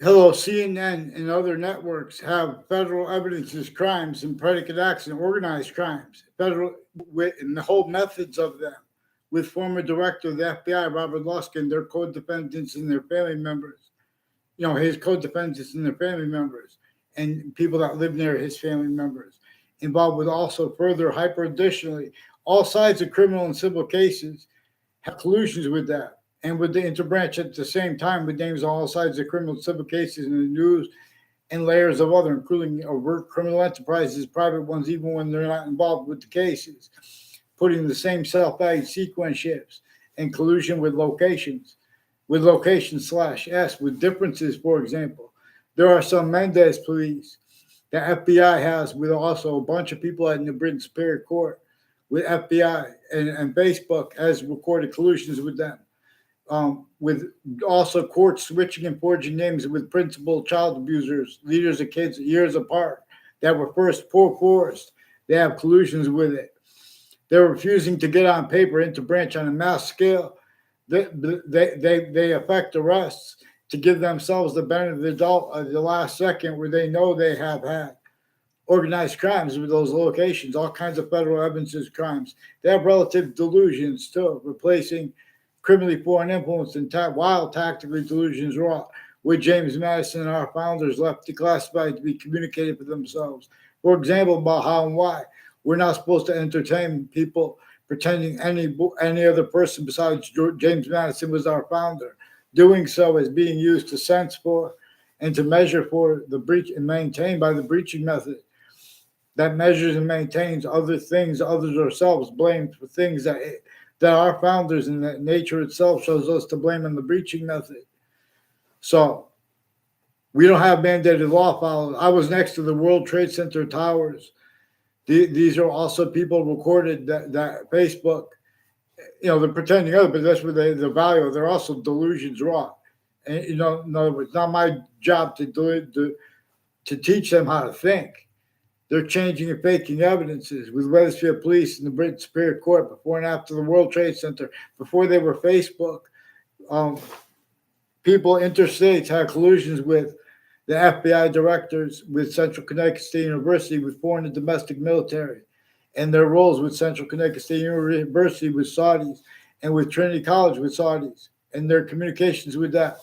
Hello, CNN and other networks have federal evidence as crimes and predicate acts and organized crimes. Federal and the whole methods of them, with former director of the FBI Robert Luskin, their co-defendants and their family members. His co-defendants and their family members, and people that live near his family members, involved with also further hyper additionally, all sides of criminal and civil cases have collusions with that and with the interbranch at the same time with names on all sides of criminal and civil cases in the news and layers of other, including overt criminal enterprises, private ones, even when they're not involved with the cases, putting the same self-valued sequence shifts and collusion with location slash S with differences. For example, there are some Mendez police the FBI has with also a bunch of people in the Britain Superior Court with FBI and Facebook as recorded collusions with them. With also courts switching and forging names with principal child abusers, leaders of kids years apart that were first forced. They have collusions with it. They're refusing to get on paper into branch on a mass scale. They affect arrests to give themselves the benefit of the doubt at the last second where they know they have had organized crimes with those locations, all kinds of federal evidences crimes. They have relative delusions too, replacing criminally foreign influence and wild tactically delusions wrought with James Madison and our founders left declassified to be communicated for themselves. For example, about how and why we're not supposed to entertain people pretending any other person besides James Madison was our founder. Doing so is being used to sense for and to measure for the breach and maintained by the breaching method that measures and maintains other things, others ourselves blamed for things that our founders and that nature itself shows us to blame in the breaching method. So we don't have mandated law followed. I was next to the World Trade Center towers. These are also people recorded that Facebook, they're pretending other, but that's where the value. They're also delusions raw. And no, it's not my job to teach them how to think. They're changing and faking evidences with Wethersfield Police and the British Superior Court before and after the World Trade Center, before they were Facebook. Um, People interstates had collusions with the FBI directors, with Central Connecticut State University, with foreign and domestic military, and their roles with Central Connecticut State University with Saudis, and with Trinity College with Saudis, and their communications with that,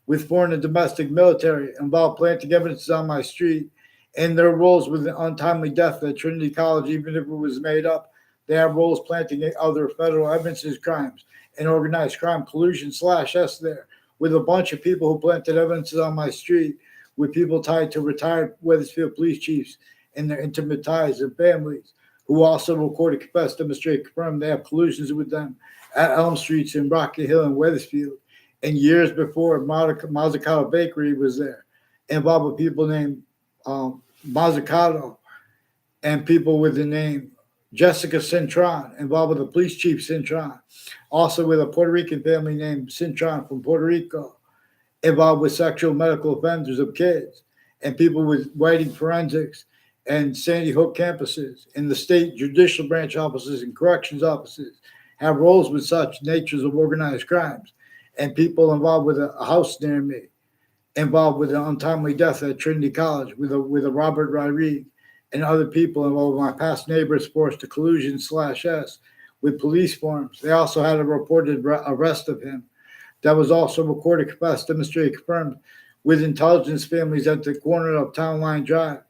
with foreign and domestic military, involved planting evidences on my street, and their roles with the untimely death at Trinity College, even if it was made up. They have roles planting other federal evidences crimes and organized crime collusion slash S there with a bunch of people who planted evidences on my street with people tied to retired Wethersfield police chiefs and their intimate ties and families who also recorded, confessed, demonstrated, confirmed they have collusions with them at Elm Streets in Rocky Hill and Wethersfield. And years before, Mazzucato Bakery was there, involved with people named Mazzucato and people with the name Jessica Cintron, involved with the police chief Cintron, also with a Puerto Rican family named Cintron from Puerto Rico, involved with sexual medical offenders of kids, and people with writing forensics and Sandy Hook campuses, and the state judicial branch offices and corrections offices have roles with such natures of organized crimes, and people involved with a house near me, involved with an untimely death at Trinity College with a Robert Rodriguez, and other people involved with my past neighbors forced to collusion slash S with police forms. They also had a reported arrest of him that was also recorded, confessed, demonstrated, confirmed with intelligence families at the corner of Town Line Drive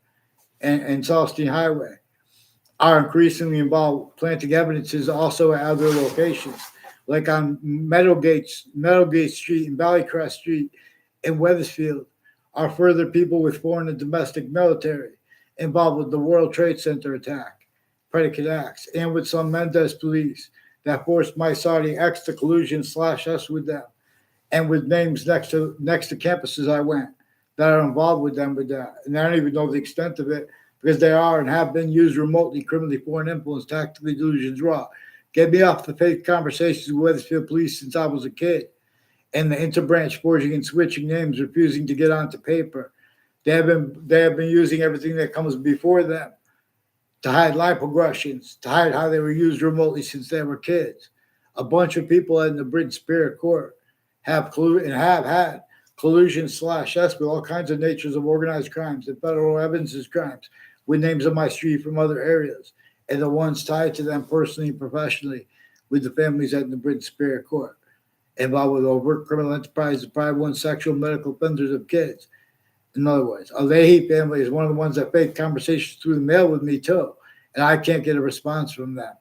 and Salstein Highway are increasingly involved planting evidences also at other locations, like on Meadowgate Street and Valleycrest Street in Wethersfield, are further people with foreign and domestic military involved with the World Trade Center attack, predicate acts, and with some Mendez police that forced my Saudi ex to collusion slash us with them, and with names next to campuses I went that are involved with them with that. And I don't even know the extent of it because they are and have been used remotely, criminally foreign influence, tactically delusions raw. Get me off the fake conversations with Wethersfield police since I was a kid. And the interbranch forging and switching names, refusing to get onto paper. They have been using everything that comes before them to hide lipoaggressions, to hide how they were used remotely since they were kids. A bunch of people in the British Superior Court have had collusion/S with all kinds of natures of organized crimes and federal evidences crimes with names on my street from other areas and the ones tied to them personally and professionally with the families at the Britain Superior Court. Involved with overt criminal enterprises, private ones, sexual medical offenders of kids. In other words, a Leahy family is one of the ones that fake conversations through the mail with me too, and I can't get a response from them.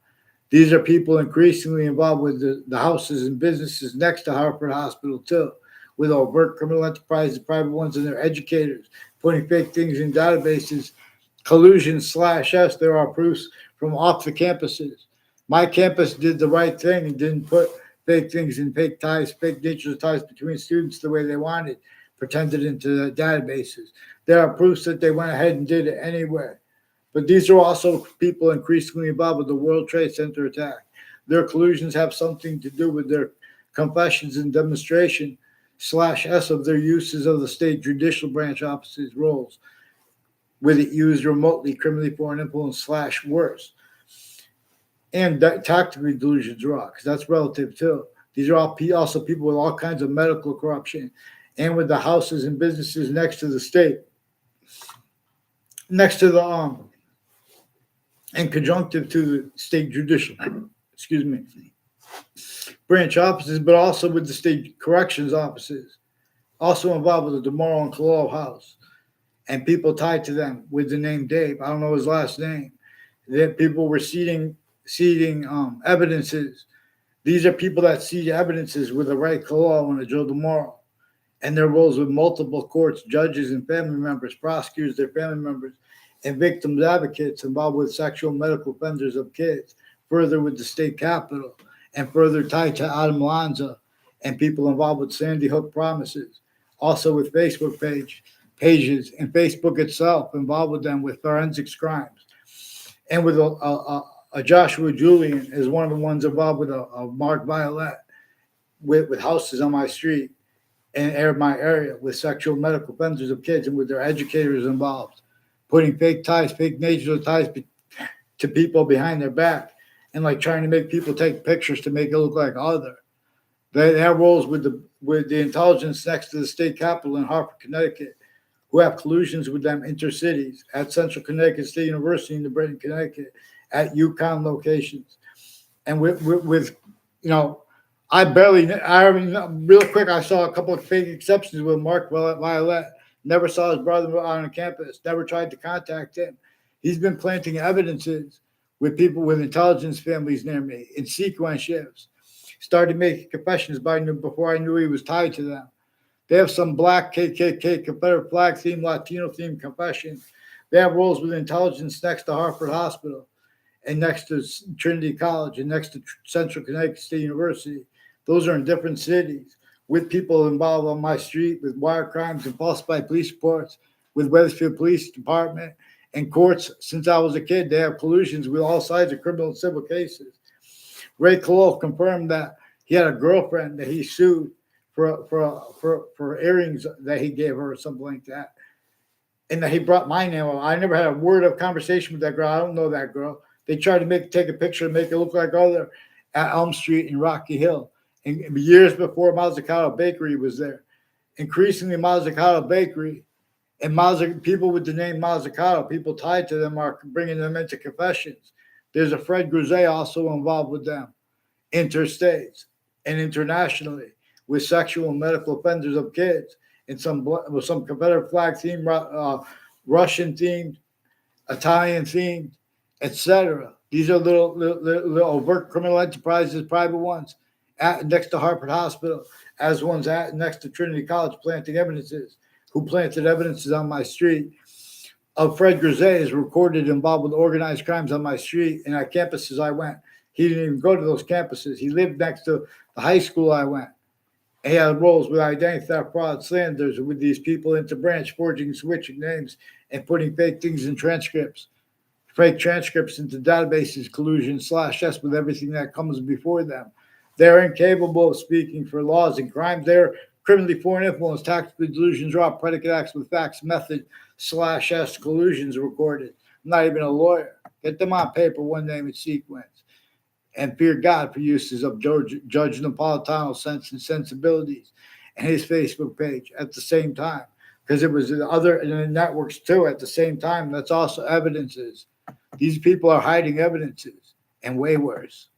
These are people increasingly involved with the houses and businesses next to Hartford Hospital too, with overt criminal enterprises, private ones, and their educators putting fake things in databases. Collusion/S. There are proofs from off the campuses. My campus did the right thing and didn't put fake things and fake ties, fake natures of ties between students the way they wanted, pretended into the databases. There are proofs that they went ahead and did it anyway. But these are also people increasingly involved with the World Trade Center attack. Their collusions have something to do with their confessions and demonstration/S of their uses of the state judicial branch offices roles, with it used remotely, criminally foreign influence/worse. And tactically delusions raw, because that's relative too. These are all also people with all kinds of medical corruption and with the houses and businesses next to the state, next to the and conjunctive to the state judicial, branch offices, but also with the state corrections offices, also involved with the DeMorrow and Collow House, and people tied to them with the name Dave. I don't know his last name. That people were seeding evidences. These are people that seed evidences with a Ray Collow and a Joe DeMorrow, and their roles with multiple courts, judges, and family members, prosecutors, their family members, and victims advocates involved with sexual medical offenders of kids, further with the state capitol, and further tied to Adam Lanza and people involved with Sandy Hook promises, also with Facebook pages and Facebook itself involved with them with forensics crimes, and with a Joshua Julian is one of the ones involved with a Mark Violet with houses on my street and my area with sexual medical offenders of kids and with their educators involved, putting fake ties, fake natures of ties to people behind their back and like trying to make people take pictures to make it look like other. They have roles with the intelligence next to the state capitol in Hartford, Connecticut, who have collusions with them intercities at Central Connecticut State University in the Britain, Connecticut, at UConn locations. And with real quick, I saw a couple of fake exceptions with Mark Violet. Never saw his brother on campus, never tried to contact him. He's been planting evidences with people with intelligence families near me in sequence shifts. Started making confessions before I knew he was tied to them. They have some black KKK, Confederate flag themed, Latino themed confessions. They have roles with intelligence next to Hartford Hospital and next to Trinity College and next to Central Connecticut State University. Those are in different cities with people involved on my street with wire crimes and falsified police reports with Wethersfield Police Department and courts. Since I was a kid, they have collusions with all sides of criminal and civil cases. Ray Collow confirmed that he had a girlfriend that he sued for earrings that he gave her or something like that. And that he brought my name up. I never had a word of conversation with that girl. I don't know that girl. They tried to take a picture and make it look like other at Elm Street in Rocky Hill. And years before Mazzucato Bakery was there. Increasingly, Mazzucato Bakery and people with the name Mazzucato, people tied to them, are bringing them into confessions. There's a Fred Grisey also involved with them, interstates and internationally, with sexual and medical offenders of kids, and some Confederate flag themed, Russian themed, Italian themed, etc. These are little overt criminal enterprises, private ones, next to Hartford Hospital, as ones next to Trinity College, planting evidences. Who planted evidences on my street of Fred Grisey is recorded involved with organized crimes on my street and at campuses I went. He didn't even go to those campuses. He lived next to the high school I went. He had roles with identity theft, fraud, slanders with these people into branch, forging, switching names, and putting fake things in transcripts, fake transcripts into databases, collusion/S with everything that comes before them. They're incapable of speaking for laws and crimes. They're criminally foreign influence, tactical delusions, raw predicate acts with facts, method/S collusions recorded. I'm not even a lawyer. Get them on paper, one name and sequence. And fear God for uses of Judge Napolitano's sense and sensibilities and his Facebook page at the same time, because it was the other networks too at the same time. That's also evidences. These people are hiding evidences, and way worse.